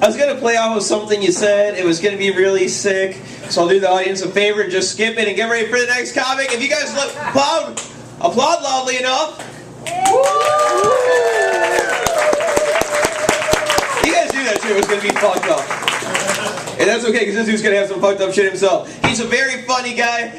I was going to play off of something you said. It was going to be really sick. So I'll do the audience a favor and just skip it and get ready for the next comic. If you guys applaud loudly enough. You guys do that shit. It was going to be fucked up. And that's okay, because this dude's going to have some fucked up shit himself. He's a very funny guy.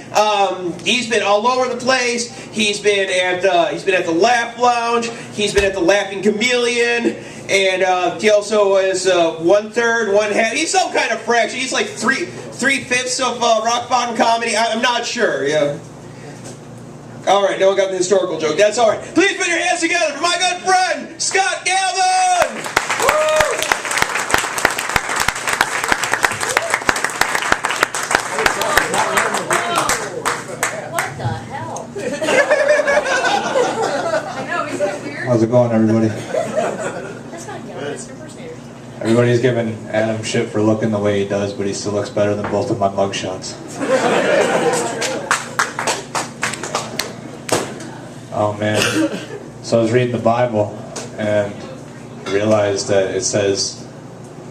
He's been all over the place. He's been at the Laugh Lounge. He's been at the Laughing Chameleon. And he also is 1/3, 1/2. He's some kind of fraction. He's like 3/5 of rock bottom comedy. I'm not sure. Yeah. All right, now we got the historical joke. That's all right. Please put your hands together for my good friend Scott Galvin. Woo! What the hell? I know, he's so weird. How's it going, everybody? That's not Gavin, it's an impersonator. Everybody's giving Adam shit for looking the way he does, but he still looks better than both of my mugshots. Oh man. So I was reading the Bible and realized that it says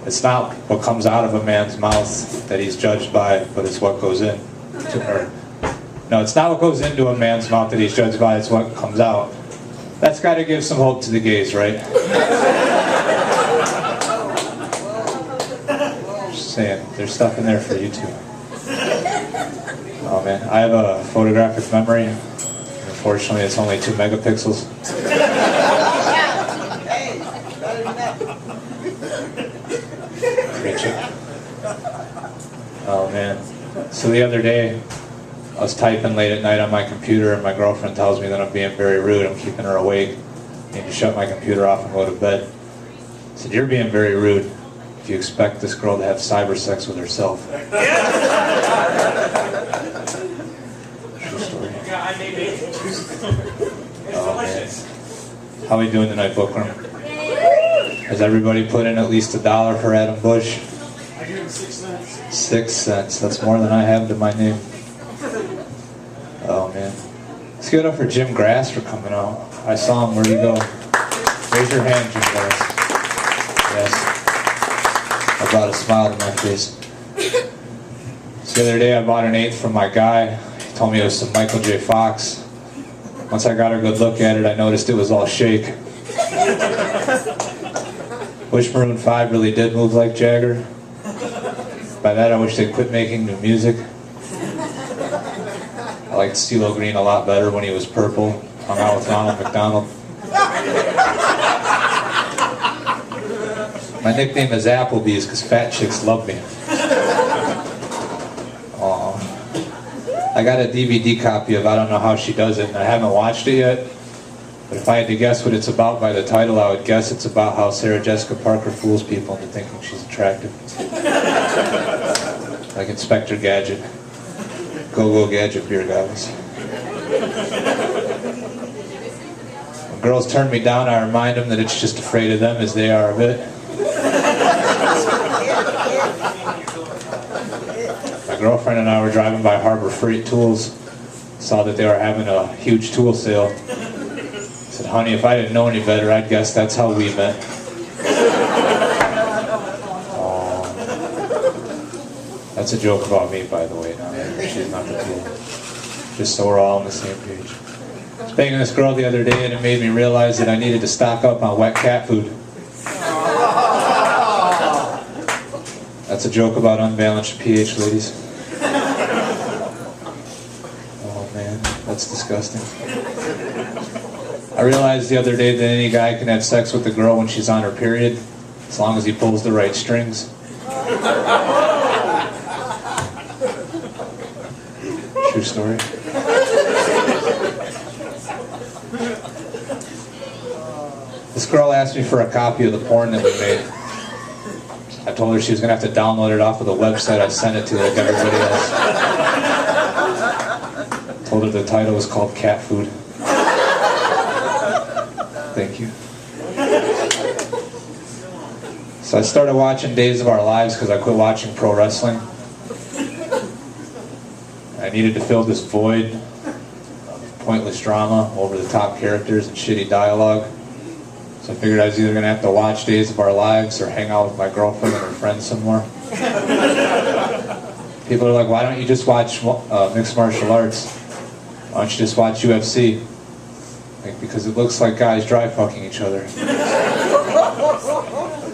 it's not what comes out of a man's mouth that he's judged by, but it's what goes in. No, it's not what goes into a man's mouth that he's judged by, it's what comes out. That's got to give some hope to the gays, right? Just saying, there's stuff in there for you too. Oh man, I have a photographic memory. Unfortunately, it's only 2 megapixels. Preach it. Oh man. So the other day, I was typing late at night on my computer and my girlfriend tells me that I'm being very rude. I'm keeping her awake. I need to shut my computer off and go to bed. I said, "You're being very rude if you expect this girl to have cyber sex with herself." True story. Oh man. How are we doing tonight, Bookworm? Has everybody put in at least $1 for Adam Bush? I give him 6 cents. 6 cents. That's more than I have to my name. Oh man. Let's give it up for Jim Grass for coming out. I saw him. Where'd he go? Raise your hand, Jim Grass. Yes. I brought a smile to my face. So the other day I bought an 1/8 from my guy. He told me it was some Michael J. Fox. Once I got a good look at it, I noticed it was all shake. Wish Maroon 5 really did move like Jagger. By that I wish they'd quit making new music. I liked CeeLo Green a lot better when he was purple. Hung out with Ronald McDonald. My nickname is Applebee's because fat chicks love me. Aww. I got a DVD copy of I Don't Know How She Does It, and I haven't watched it yet. But if I had to guess what it's about by the title, I would guess it's about how Sarah Jessica Parker fools people into thinking she's attractive. Like Inspector Gadget. Go-Go Gadget beer goggles. When girls turn me down, I remind them that it's just afraid of them as they are of it. My girlfriend and I were driving by Harbor Freight Tools. Saw that they were having a huge tool sale. I said, "Honey, if I didn't know any better, I'd guess that's how we met." That's a joke about me, by the way. No, she's not the tool. Just so we're all on the same page. I was banging this girl the other day, and it made me realize that I needed to stock up on wet cat food. That's a joke about unbalanced pH, ladies. Oh man, that's disgusting. I realized the other day that any guy can have sex with a girl when she's on her period, as long as he pulls the right strings. True story. This girl asked me for a copy of the porn that we made. I told her she was going to have to download it off of the website I sent it to like everybody else. Told her the title was called Cat Food. Thank you. So I started watching Days of Our Lives because I quit watching pro wrestling. I needed to fill this void of pointless drama, over-the-top characters, and shitty dialogue. So So I figured I was either going to have to watch Days of Our Lives or hang out with my girlfriend and her friends some more. People are like, why don't you just watch mixed martial arts? Why don't you just watch UFC? Like, because it looks like guys dry fucking each other.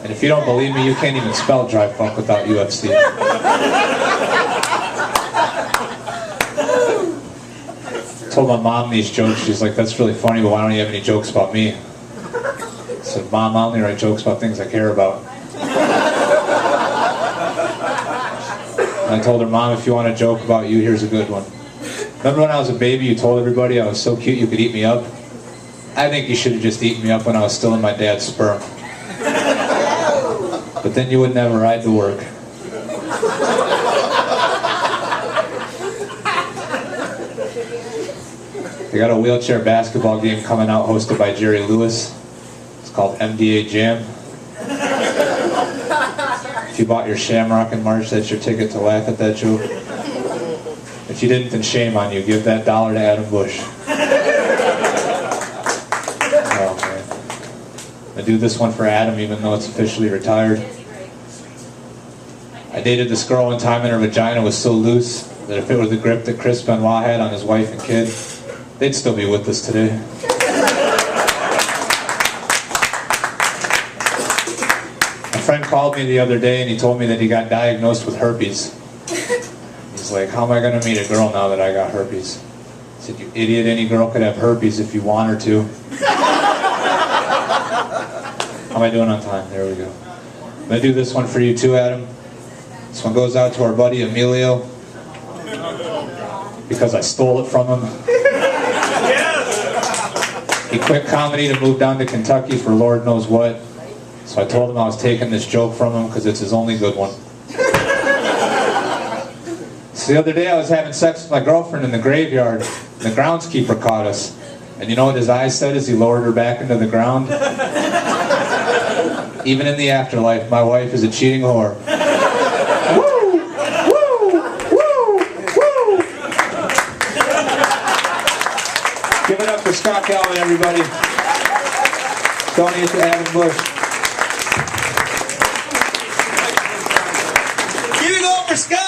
And if you don't believe me, you can't even spell dry fuck without UFC. I told my mom these jokes. She's like, that's really funny, but why don't you have any jokes about me? I said, Mom, I only write jokes about things I care about. And I told her, Mom, if you want a joke about you, here's a good one. Remember when I was a baby, you told everybody I was so cute you could eat me up? I think you should have just eaten me up when I was still in my dad's sperm. But then you wouldn't have a ride to work. They got a wheelchair basketball game coming out hosted by Jerry Lewis. It's called MDA Jam. If you bought your Shamrock in March, that's your ticket to laugh at that joke. If you didn't, then shame on you. Give that $1 to Adam Bush. Oh, man. I do this one for Adam, even though it's officially retired. I dated this girl one time and her vagina was so loose that if it were the grip that Chris Benoit had on his wife and kid, they'd still be with us today. A friend called me the other day and he told me that he got diagnosed with herpes. He's like, how am I going to meet a girl now that I got herpes? I said, you idiot, any girl could have herpes if you want her to. How am I doing on time? There we go. I'm going to do this one for you too, Adam. This one goes out to our buddy Emilio, because I stole it from him. He quit comedy to move down to Kentucky for Lord knows what. So I told him I was taking this joke from him because it's his only good one. So the other day I was having sex with my girlfriend in the graveyard. The groundskeeper caught us. And you know what his eyes said as he lowered her back into the ground? Even in the afterlife, my wife is a cheating whore. Woo! Woo! Woo! Woo! Give it up for Scott Calvin, everybody. Donate to Adam Bush. Give it up for Scott!